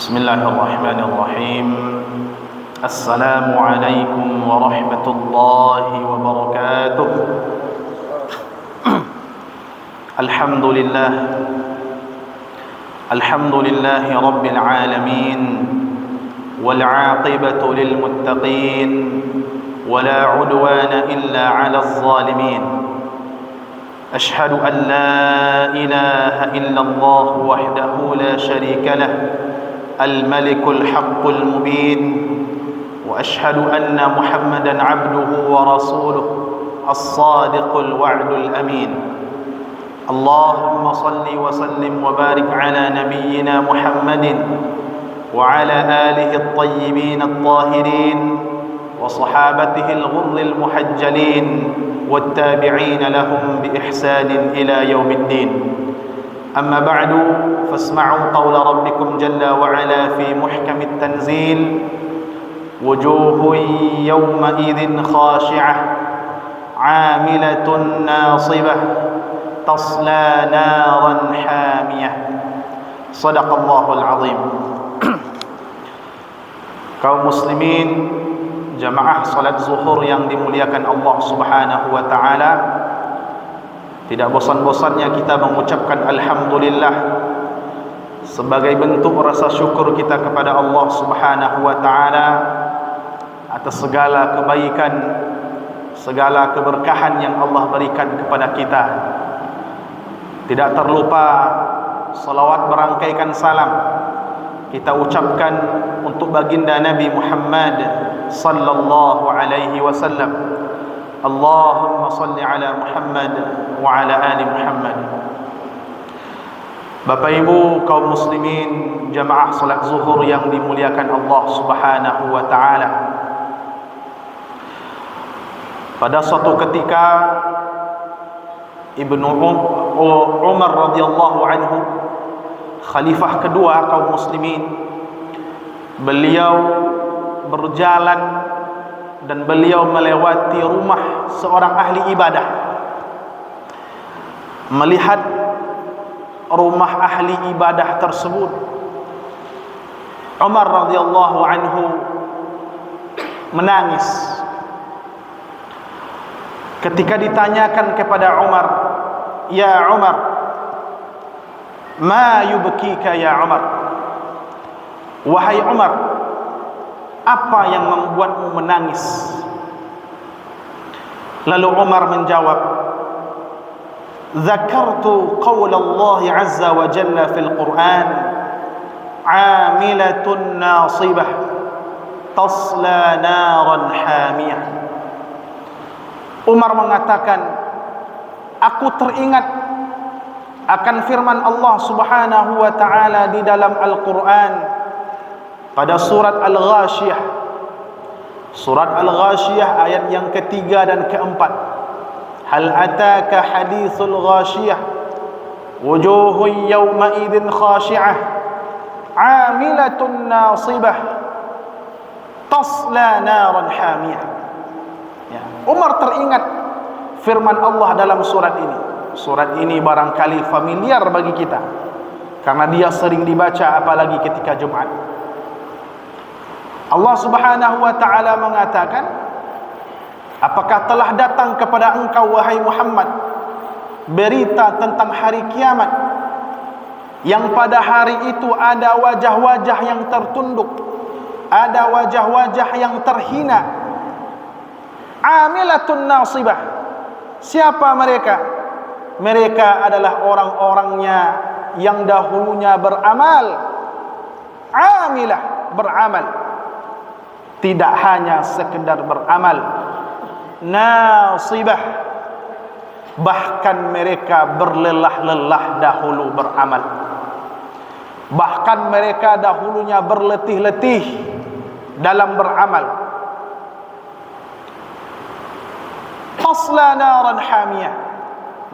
بسم الله الرحمن الرحيم. السلام عليكم ورحمة الله وبركاته. الحمد لله رب العالمين، والعاقبة للمتقين، ولا عدوان إلا على الظالمين. أشهد أن لا إله إلا الله وحده لا شريك له، الملك الحق المبين، وأشهد أن محمدا عبده ورسوله الصادق الوعد الأمين. اللهم صل وسلم وبارك على نبينا محمد وعلى آله الطيبين الطاهرين وصحابته الغر المحجلين والتابعين لهم بإحسان إلى يوم الدين. أما بعد، فاسمعوا قول ربكم جل وعلا في محكم التنزيل: وجوه يومئذ خاشعة عاملة ناصبة تصلى نارا حامية. صدق الله العظيم. Kaum muslimin, jamaah salat zuhur yang dimuliakan Allah Subhanahu wa taala, tidak bosan-bosannya kita mengucapkan alhamdulillah sebagai bentuk rasa syukur kita kepada Allah Subhanahu wa taala atas segala kebaikan, segala keberkahan yang Allah berikan kepada kita. Tidak terlupa salawat berangkaikan salam kita ucapkan untuk baginda Nabi Muhammad sallallahu alaihi wasallam. Allahumma salli ala Muhammad wa ala ali Muhammad. Bapak Ibu kaum muslimin, jamaah salat zuhur yang dimuliakan Allah Subhanahu wa taala. Pada suatu ketika Ibnu Umar radhiyallahu anhu, khalifah kedua kaum muslimin, beliau berjalan dan beliau melewati rumah seorang ahli ibadah. Melihat rumah ahli ibadah tersebut, Umar radhiyallahu anhu menangis. Ketika ditanyakan kepada Umar, "Ya Umar, ma yubkika ya Umar?" Wahai Umar, apa yang membuatmu menangis? Lalu Umar menjawab, "Dzakartu qaul Allah azza wa jalla fil Qur'an, 'amilatun nasibah tasla naran hamiyah." Umar mengatakan, aku teringat akan firman Allah Subhanahu wa taala di dalam Al-Qur'an pada surat Al-Ghashiyah. Surat Al-Ghashiyah ayat yang ketiga dan keempat. Hal ataka hadithul ghashiyah wujuhun yawma idzin khashi'ah 'amilatun nasibah tasla naran hamiyah. Ya, Umar teringat firman Allah dalam surat ini. Surat ini barangkali familiar bagi kita karena dia sering dibaca apalagi ketika Jumat. Allah Subhanahu wa taala mengatakan, apakah telah datang kepada engkau wahai Muhammad berita tentang hari kiamat, yang pada hari itu ada wajah-wajah yang tertunduk, ada wajah-wajah yang terhina. Amilatun nasibah. Siapa mereka? Mereka adalah orang-orangnya yang dahulunya beramal. Amilah, beramal. Tidak hanya sekedar beramal. Nasibah, bahkan mereka berlelah-lelah dahulu beramal. Bahkan mereka dahulunya berletih-letih dalam beramal. Tasla naran hamiyah.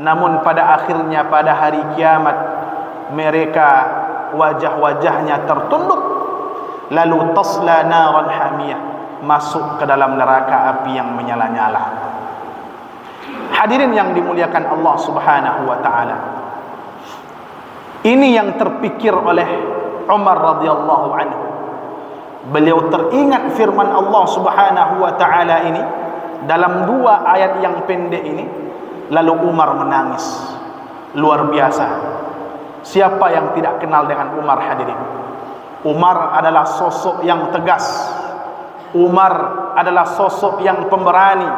Namun pada akhirnya pada hari kiamat mereka wajah-wajahnya tertunduk, lalu tasla naran hamiyah, masuk ke dalam neraka api yang menyala-nyala. Hadirin yang dimuliakan Allah Subhanahu wa taala, ini yang terpikir oleh Umar radhiyallahu anhu, beliau teringat firman Allah Subhanahu wa taala ini dalam 2 ayat yang pendek ini, lalu Umar menangis luar biasa. Siapa yang tidak kenal dengan Umar, hadirin? Umar adalah sosok yang tegas. Umar adalah sosok yang pemberani.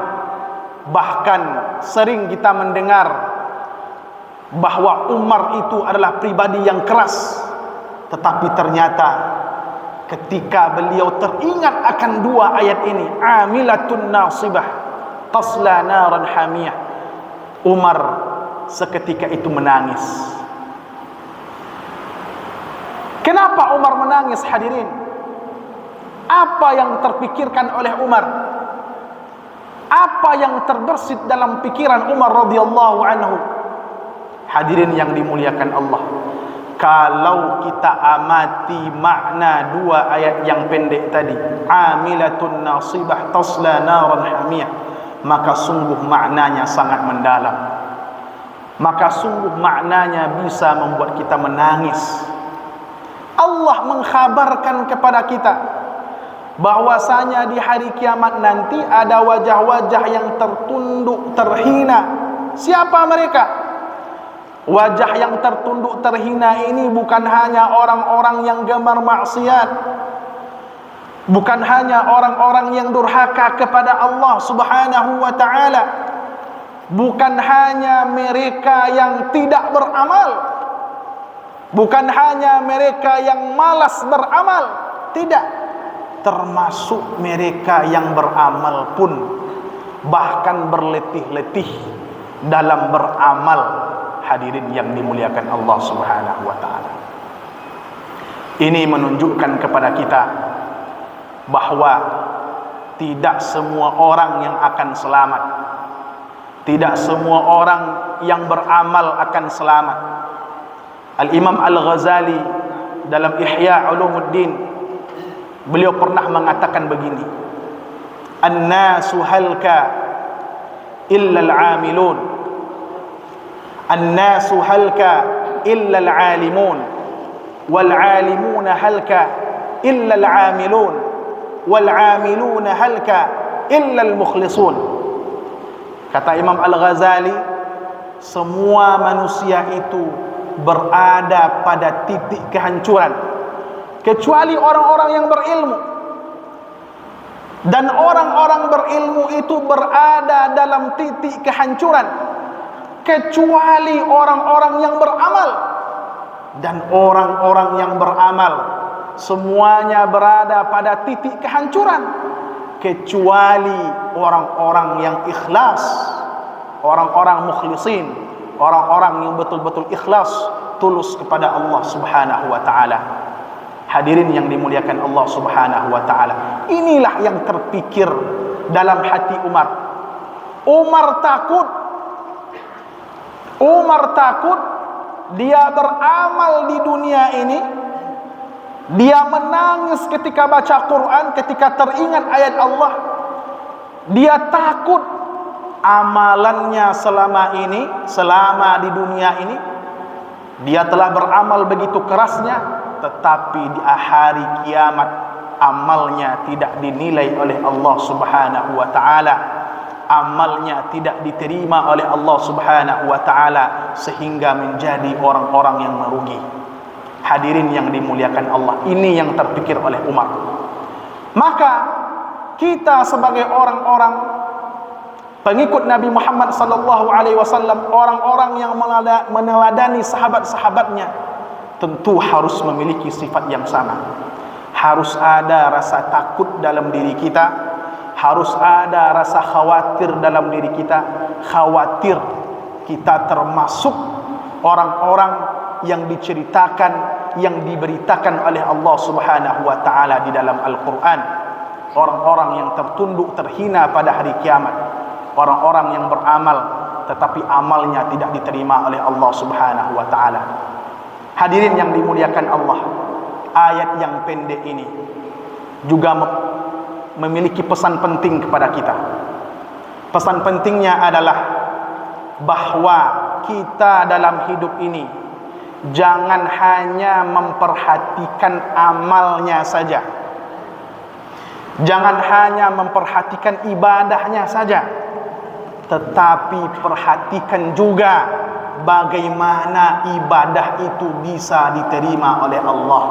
Bahkan sering kita mendengar bahwa Umar itu adalah pribadi yang keras. Tetapi ternyata ketika beliau teringat akan 2 ayat ini, amilatun nasibah tasla naran hamiyah, Umar seketika itu menangis. Kenapa Umar menangis, hadirin? Apa yang terpikirkan oleh Umar? Apa yang terbersit dalam pikiran Umar radhiyallahu anhu? Hadirin yang dimuliakan Allah, kalau kita amati makna 2 ayat yang pendek tadi, amilatun nasibah tasla naran hamiyah, maka sungguh maknanya sangat mendalam. Maka sungguh maknanya bisa membuat kita menangis. Allah mengkhabarkan kepada kita bahwasanya di hari kiamat nanti ada wajah-wajah yang tertunduk, terhina. Siapa mereka? Wajah yang tertunduk, terhina ini bukan hanya orang-orang yang gemar maksiat, bukan hanya orang-orang yang durhaka kepada Allah Subhanahu wa taala, bukan hanya mereka yang tidak beramal, bukan hanya mereka yang malas beramal, tidak, termasuk mereka yang beramal pun bahkan berletih-letih dalam beramal. Hadirin yang dimuliakan Allah Subhanahu wa taala, ini menunjukkan kepada kita bahwa tidak semua orang yang akan selamat, tidak semua orang yang beramal akan selamat. Al-Imam Al-Ghazali dalam Ihya Ulumuddin, beliau pernah mengatakan begini, an-nasu halka illa al-amilun, an-nasu halka illa al-alimun, wal-alimuna halka illa al-amilun, wal-amiluna halka illa al-mukhlisun. Kata Imam Al-Ghazali, semua manusia itu berada pada titik kehancuran kecuali orang-orang yang berilmu. Dan orang-orang berilmu itu berada dalam titik kehancuran kecuali orang-orang yang beramal. Dan orang-orang yang beramal semuanya berada pada titik kehancuran kecuali orang-orang yang ikhlas, orang-orang mukhlisin, orang-orang yang betul-betul ikhlas, tulus kepada Allah Subhanahu wa taala. Hadirin yang dimuliakan Allah Subhanahu wa taala, inilah yang terpikir dalam hati Umar. Umar takut dia beramal di dunia ini, dia menangis ketika baca Quran, ketika teringat ayat Allah. Dia takut amalannya selama ini, selama di dunia ini, dia telah beramal begitu kerasnya, tetapi di hari kiamat amalnya tidak dinilai oleh Allah Subhanahu wa taala. Amalnya tidak diterima oleh Allah Subhanahu wa taala sehingga menjadi orang-orang yang merugi. Hadirin yang dimuliakan Allah, ini yang terpikir oleh Umar. Maka kita sebagai orang-orang pengikut Nabi Muhammad sallallahu alaihi wasallam, orang-orang yang meneladani sahabat-sahabatnya, tentu harus memiliki sifat yang sama. Harus ada rasa takut dalam diri kita, harus ada rasa khawatir dalam diri kita. Khawatir kita termasuk orang-orang yang diceritakan, yang diberitakan oleh Allah Subhanahu wa taala di dalam Al-Qur'an, orang-orang yang tertunduk, terhina pada hari kiamat, orang-orang yang beramal tetapi amalnya tidak diterima oleh Allah Subhanahu wa taala. Hadirin yang dimuliakan Allah, ayat yang pendek ini juga memiliki pesan penting kepada kita. Pesan pentingnya adalah bahwa kita dalam hidup ini Jangan hanya memperhatikan amalnya saja, jangan hanya memperhatikan ibadahnya saja, tetapi perhatikan juga bagaimana ibadah itu bisa diterima oleh Allah,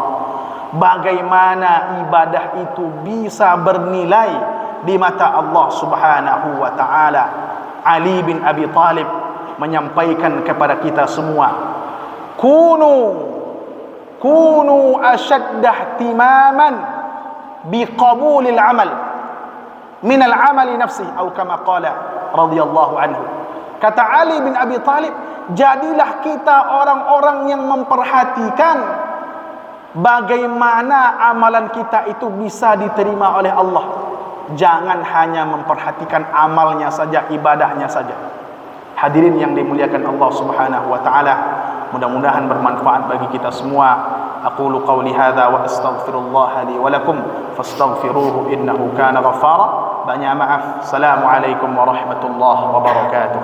bagaimana ibadah itu bisa bernilai di mata Allah Subhanahu wa taala. Ali bin Abi Thalib menyampaikan kepada kita semua, kunu ashadda ihtimaman biqabulil amal min al-amali nafsi, atau kama qala radhiyallahu anhu. Kata Ali bin Abi Thalib, jadilah kita orang-orang yang memperhatikan bagaimana amalan kita itu bisa diterima oleh Allah. Jangan hanya memperhatikan amalnya saja, ibadahnya saja. Hadirin yang dimuliakan Allah Subhanahu wa taala, mudah-mudahan bermanfaat bagi kita semua. Aqulu qawli hadza wa astaghfirullah li wa lakum fastaghfiruhu innahu kana ghaffara. Banyak maaf. Assalamualaikum warahmatullahi wabarakatuh.